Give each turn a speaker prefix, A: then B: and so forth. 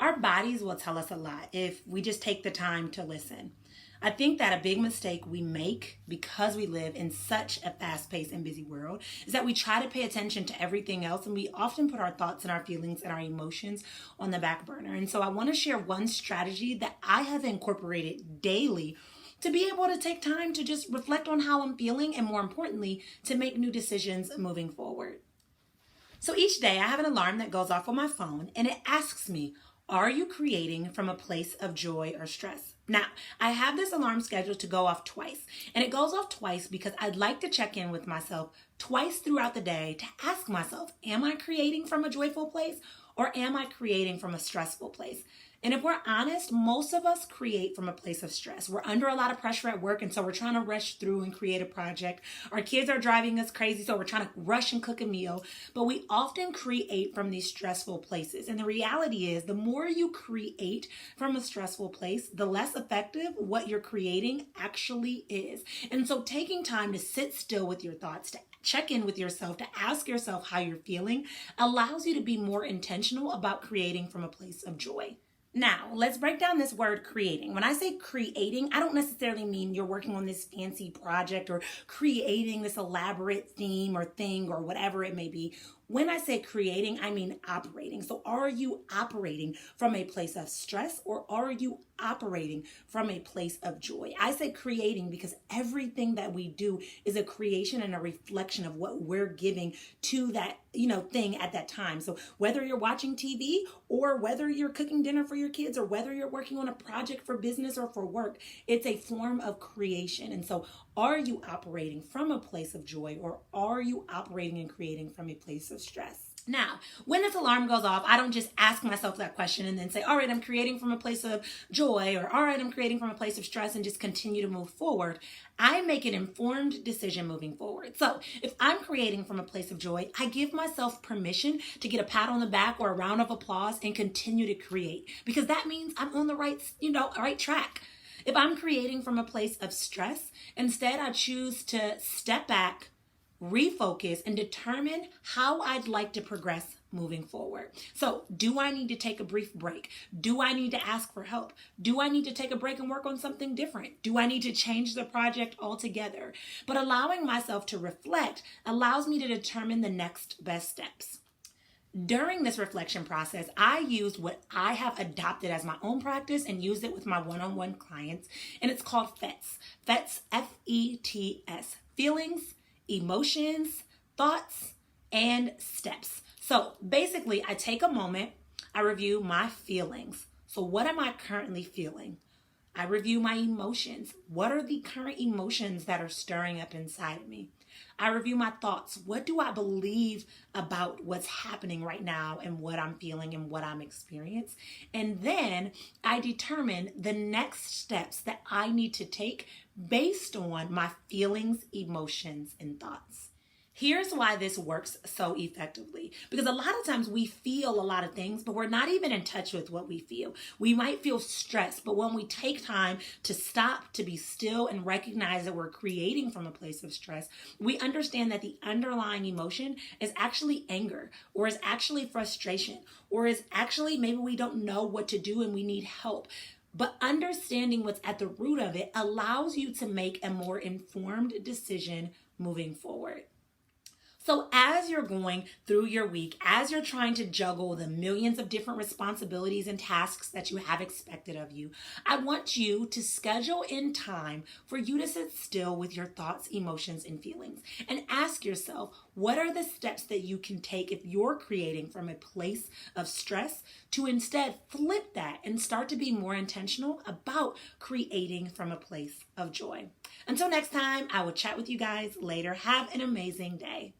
A: Our bodies will tell us a lot if we just take the time to listen. I think that a big mistake we make because we live in such a fast-paced and busy world is that we try to pay attention to everything else, and we often put our thoughts and our feelings and our emotions on the back burner. And so I want to share one strategy that I have incorporated daily to be able to take time to just reflect on how I'm feeling, and more importantly, to make new decisions moving forward. So each day I have an alarm that goes off on my phone, and it asks me, are you creating from a place of joy or stress? Now, I have this alarm scheduled to go off twice, and it goes off twice because I'd like to check in with myself twice throughout the day to ask myself, am I creating from a joyful place or am I creating from a stressful place? And if we're honest, most of us create from a place of stress. We're under a lot of pressure at work, and so we're trying to rush through and create a project. Our kids are driving us crazy, so we're trying to rush and cook a meal. But we often create from these stressful places. And the reality is, the more you create from a stressful place, the less effective what you're creating actually is. And so taking time to sit still with your thoughts, to check in with yourself, to ask yourself how you're feeling, allows you to be more intentional about creating from a place of joy. Now, let's break down this word creating. When I say creating, I don't necessarily mean you're working on this fancy project or creating this elaborate theme or thing or whatever it may be. When I say creating, I mean operating. So are you operating from a place of stress or are you operating from a place of joy? I say creating because everything that we do is a creation and a reflection of what we're giving to that, thing at that time. So whether you're watching TV or whether you're cooking dinner for your kids or whether you're working on a project for business or for work, it's a form of creation. And so are you operating from a place of joy or are you operating and creating from a place of stress? Now, when this alarm goes off, I don't just ask myself that question and then say, all right, I'm creating from a place of joy, or all right, I'm creating from a place of stress, and just continue to move forward. I make an informed decision moving forward. So if I'm creating from a place of joy, I give myself permission to get a pat on the back or a round of applause and continue to create, because that means I'm on the right track. If I'm creating from a place of stress, instead I choose to step back, refocus, and determine how I'd like to progress moving forward. So do I need to take a brief break? Do I need to ask for help? Do I need to take a break and work on something different? Do I need to change the project altogether? But allowing myself to reflect allows me to determine the next best steps. During this reflection process, I used what I have adopted as my own practice and used it with my one-on-one clients, and it's called FETS. FETS, F-E-T-S, feelings, emotions, thoughts, and steps. So basically, I take a moment, I review my feelings. So what am I currently feeling? I review my emotions. What are the current emotions that are stirring up inside of me? I review my thoughts. What do I believe about what's happening right now and what I'm feeling and what I'm experiencing? And then I determine the next steps that I need to take based on my feelings, emotions, and thoughts. Here's why this works so effectively. Because a lot of times we feel a lot of things, but we're not even in touch with what we feel. We might feel stressed, but when we take time to stop, to be still, and recognize that we're creating from a place of stress, we understand that the underlying emotion is actually anger, or is actually frustration, or is actually maybe we don't know what to do and we need help. But understanding what's at the root of it allows you to make a more informed decision moving forward. So as you're going through your week, as you're trying to juggle the millions of different responsibilities and tasks that you have expected of you, I want you to schedule in time for you to sit still with your thoughts, emotions, and feelings, and ask yourself, what are the steps that you can take if you're creating from a place of stress to instead flip that and start to be more intentional about creating from a place of joy. Until next time, I will chat with you guys later. Have an amazing day.